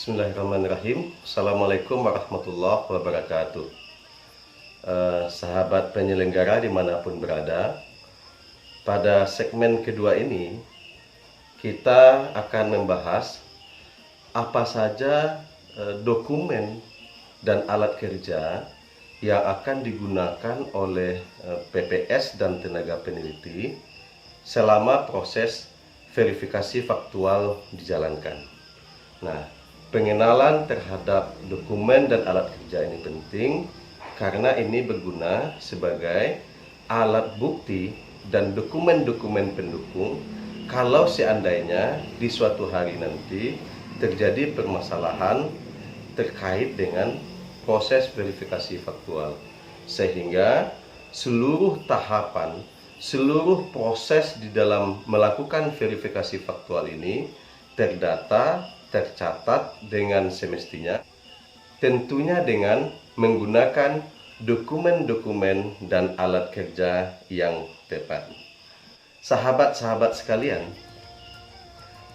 Bismillahirrahmanirrahim. Assalamualaikum warahmatullahi wabarakatuh. Sahabat penyelenggara dimanapun berada, pada segmen kedua ini kita akan membahas apa saja dokumen dan alat kerja yang akan digunakan oleh PPS dan tenaga peneliti selama proses verifikasi faktual dijalankan. Nah, pengenalan terhadap dokumen dan alat kerja ini penting karena ini berguna sebagai alat bukti dan dokumen-dokumen pendukung kalau seandainya di suatu hari nanti terjadi permasalahan terkait dengan proses verifikasi faktual, sehingga seluruh tahapan, seluruh proses di dalam melakukan verifikasi faktual ini terdata, tercatat dengan semestinya, tentunya dengan menggunakan dokumen-dokumen dan alat kerja yang tepat. Sahabat-sahabat sekalian,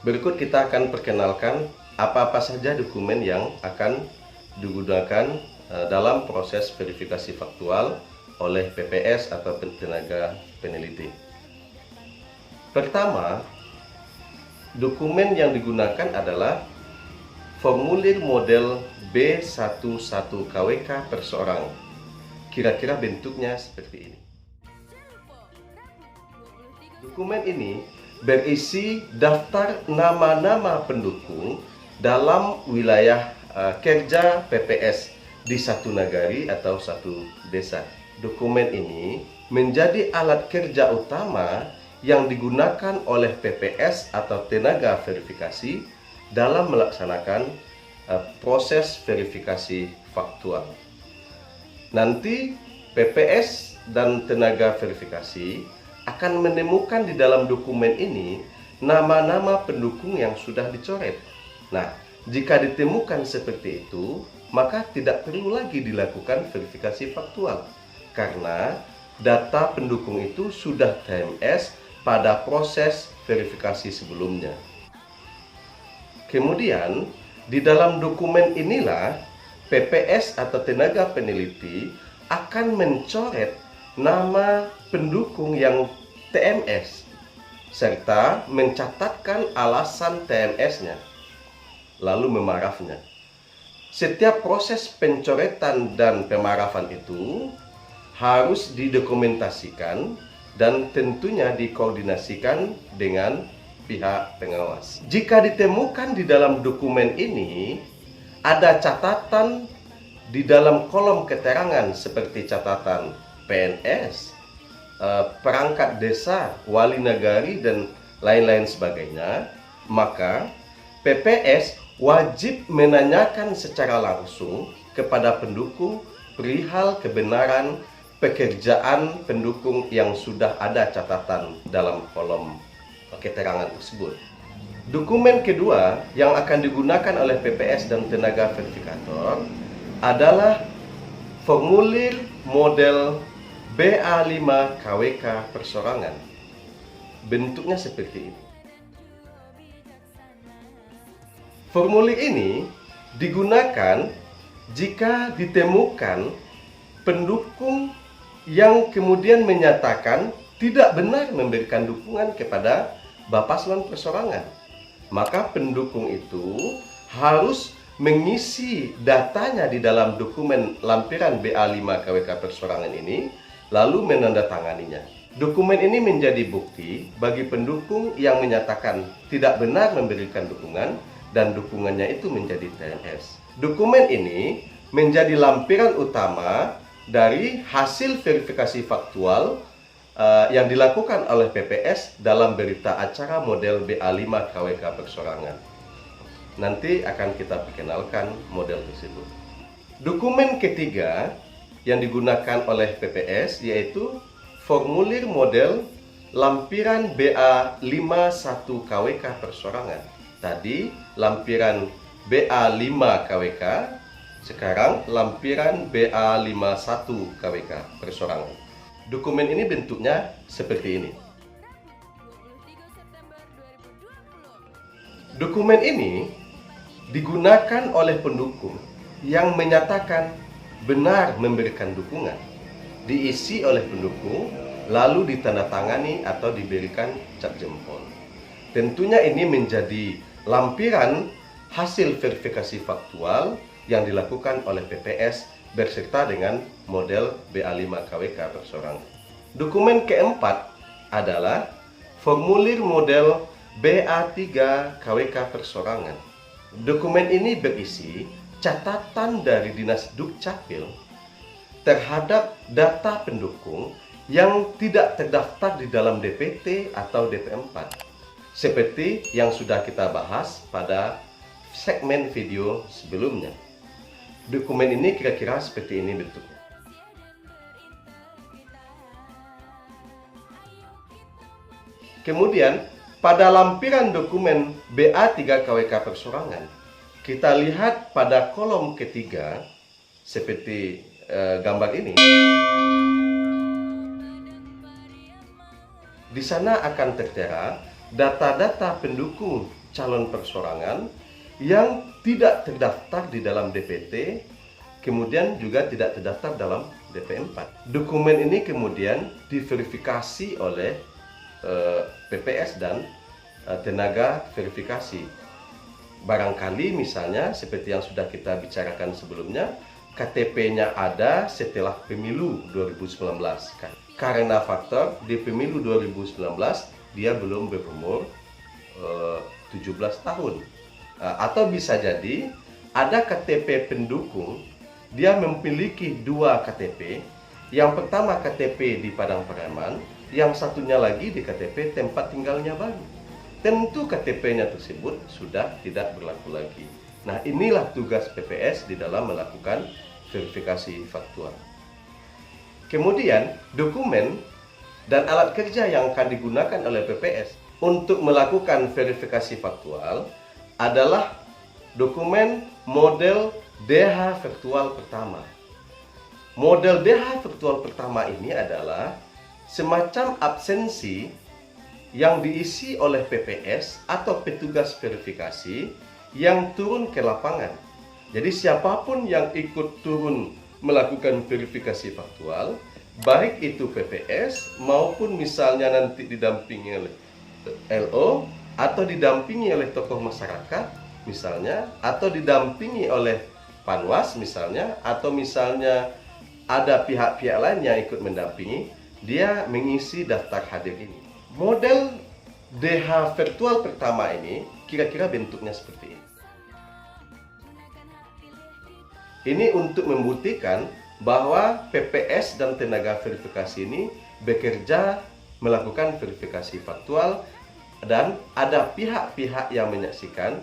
berikut kita akan perkenalkan apa-apa saja dokumen yang akan digunakan dalam proses verifikasi faktual oleh PPS atau tenaga peneliti. Pertama, dokumen yang digunakan adalah formulir model B11KWK perseorang. Kira-kira bentuknya seperti ini. Dokumen ini berisi daftar nama-nama pendukung dalam wilayah kerja PPS di satu nagari atau satu desa. Dokumen ini menjadi alat kerja utama yang digunakan oleh PPS atau tenaga verifikasi dalam melaksanakan proses verifikasi faktual. Nanti PPS dan tenaga verifikasi akan menemukan di dalam dokumen ini nama-nama pendukung yang sudah dicoret. Nah, jika ditemukan seperti itu, maka tidak perlu lagi dilakukan verifikasi faktual karena data pendukung itu sudah TMS pada proses verifikasi sebelumnya. Kemudian, di dalam dokumen inilah PPS atau tenaga peneliti akan mencoret nama pendukung yang TMS serta mencatatkan alasan TMS-nya, lalu memarafnya. Setiap proses pencoretan dan pemarafan itu harus didokumentasikan dan tentunya dikoordinasikan dengan pihak pengawas. Jika ditemukan di dalam dokumen ini ada catatan di dalam kolom keterangan seperti catatan PNS, perangkat desa, wali nagari, dan lain-lain sebagainya, maka PPS wajib menanyakan secara langsung kepada pendukung perihal kebenaran pekerjaan pendukung yang sudah ada catatan dalam kolom keterangan tersebut. Dokumen kedua yang akan digunakan oleh PPS dan tenaga verifikator adalah formulir model BA5KWK persorangan. Bentuknya seperti ini. Formulir ini digunakan jika ditemukan pendukung yang kemudian menyatakan tidak benar memberikan dukungan kepada Bapaslon persorangan. Maka pendukung itu harus mengisi datanya di dalam dokumen lampiran BA5KWK persorangan ini, lalu menandatanganinya. Dokumen ini menjadi bukti bagi pendukung yang menyatakan tidak benar memberikan dukungan dan dukungannya itu menjadi TMS. Dokumen ini menjadi lampiran utama dari hasil verifikasi faktual yang dilakukan oleh PPS dalam berita acara model BA5KWK persorangan. Nanti akan kita perkenalkan model tersebut. Dokumen ketiga yang digunakan oleh PPS yaitu formulir model lampiran BA51KWK persorangan. Tadi lampiran BA5KWK, sekarang lampiran BA51KWK persorangan. Dokumen ini bentuknya seperti ini. Dokumen ini digunakan oleh pendukung yang menyatakan benar memberikan dukungan, diisi oleh pendukung, lalu ditandatangani atau diberikan cap jempol. Tentunya ini menjadi lampiran hasil verifikasi faktual yang dilakukan oleh PPS berserta dengan model BA5 KWK persorangan. Dokumen keempat adalah formulir model BA3 KWK persorangan. Dokumen ini berisi catatan dari Dinas Dukcapil terhadap data pendukung yang tidak terdaftar di dalam DPT atau DP4, seperti yang sudah kita bahas pada segmen video sebelumnya. Dokumen ini kira-kira seperti ini bentuknya. Kemudian, pada lampiran dokumen BA3 KWK persorangan, kita lihat pada kolom ketiga, seperti gambar ini. Di sana akan tertera data-data pendukung calon persorangan yang tidak terdaftar di dalam DPT, kemudian juga tidak terdaftar dalam DP4. Dokumen ini kemudian diverifikasi oleh PPS dan tenaga verifikasi. Barangkali misalnya seperti yang sudah kita bicarakan sebelumnya, KTP-nya ada setelah pemilu 2019. Karena faktor di pemilu 2019 dia belum berumur 17 tahun. Atau bisa jadi ada KTP pendukung, dia memiliki dua KTP. Yang pertama KTP di Padang Pariaman, yang satunya lagi di KTP tempat tinggalnya baru. Tentu KTP-nya tersebut sudah tidak berlaku lagi. Nah, inilah tugas PPS di dalam melakukan verifikasi faktual. Kemudian, dokumen dan alat kerja yang akan digunakan oleh PPS untuk melakukan verifikasi faktual adalah dokumen model DH Faktual Pertama. Model DH Faktual Pertama ini adalah semacam absensi yang diisi oleh PPS atau petugas verifikasi yang turun ke lapangan. Jadi siapapun yang ikut turun melakukan verifikasi faktual, baik itu PPS maupun misalnya nanti didampingi oleh LO atau didampingi oleh tokoh masyarakat misalnya, atau didampingi oleh Panwas misalnya, atau misalnya ada pihak-pihak lain yang ikut mendampingi, dia mengisi daftar hadir ini. Model DH Virtual Pertama ini kira-kira bentuknya seperti ini. Ini untuk membuktikan bahwa PPS dan tenaga verifikasi ini bekerja melakukan verifikasi faktual dan ada pihak-pihak yang menyaksikan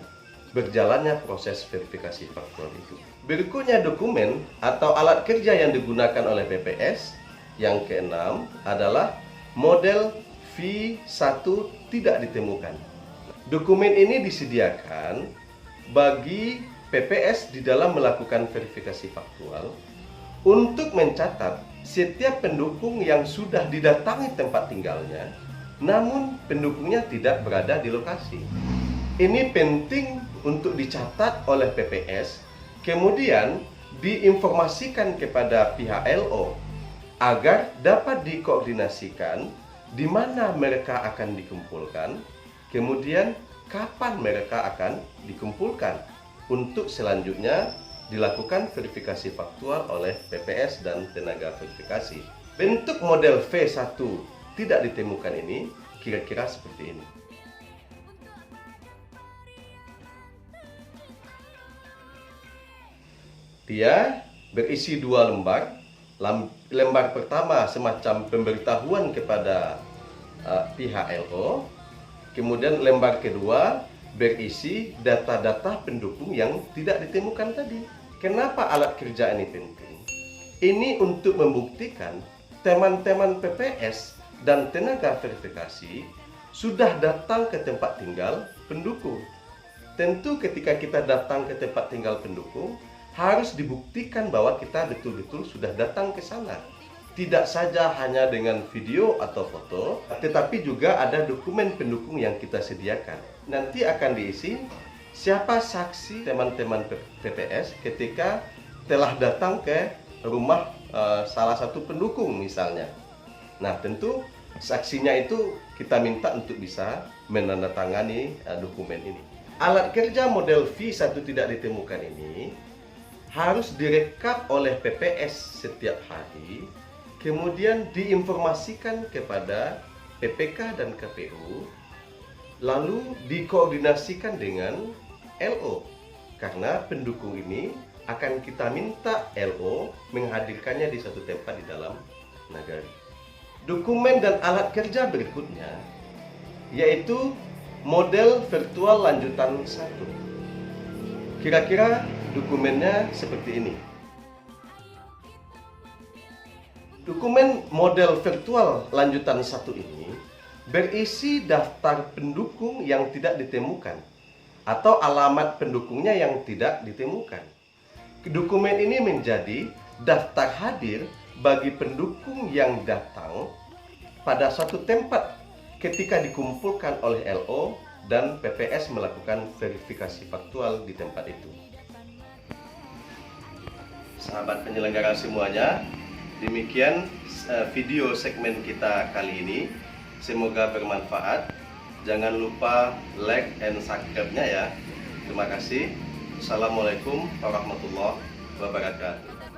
berjalannya proses verifikasi faktual itu. Berikutnya dokumen atau alat kerja yang digunakan oleh PPS yang keenam adalah model V1 tidak ditemukan. Dokumen ini disediakan bagi PPS di dalam melakukan verifikasi faktual untuk mencatat setiap pendukung yang sudah didatangi tempat tinggalnya, namun pendukungnya tidak berada di lokasi. Ini penting untuk dicatat oleh PPS, kemudian diinformasikan kepada pihak LO agar dapat dikoordinasikan di mana mereka akan dikumpulkan, kemudian kapan mereka akan dikumpulkan untuk selanjutnya dilakukan verifikasi faktual oleh PPS dan tenaga verifikasi. Bentuk model V1 tidak ditemukan ini kira-kira seperti ini. Dia berisi dua lembar. Lembar pertama semacam pemberitahuan kepada pihak LO. Kemudian lembar kedua berisi data-data pendukung yang tidak ditemukan tadi. Kenapa alat kerja ini penting? Ini untuk membuktikan teman-teman PPS dan tenaga verifikasi sudah datang ke tempat tinggal pendukung. Tentu ketika kita datang ke tempat tinggal pendukung, harus dibuktikan bahwa kita betul-betul sudah datang ke sana. Tidak saja hanya dengan video atau foto, tetapi juga ada dokumen pendukung yang kita sediakan. Nanti akan diisi siapa saksi teman-teman PPS ketika telah datang ke rumah salah satu pendukung misalnya. Nah, tentu saksinya itu kita minta untuk bisa menandatangani dokumen ini. Alat kerja model V1 tidak ditemukan ini harus direkap oleh PPS setiap hari, kemudian diinformasikan kepada PPK dan KPU, lalu dikoordinasikan dengan LO, karena pendukung ini akan kita minta LO menghadirkannya di satu tempat di dalam nagari. Dokumen dan alat kerja berikutnya yaitu model virtual lanjutan 1. Kira-kira dokumennya seperti ini. Dokumen model virtual lanjutan 1 ini berisi daftar pendukung yang tidak ditemukan atau alamat pendukungnya yang tidak ditemukan. Dokumen ini menjadi daftar hadir bagi pendukung yang datang pada suatu tempat ketika dikumpulkan oleh LO dan PPS melakukan verifikasi faktual di tempat itu. Sahabat penyelenggara semuanya, demikian video segmen kita kali ini. Semoga bermanfaat. Jangan lupa like and subscribe-nya ya. Terima kasih. Assalamualaikum warahmatullahi wabarakatuh.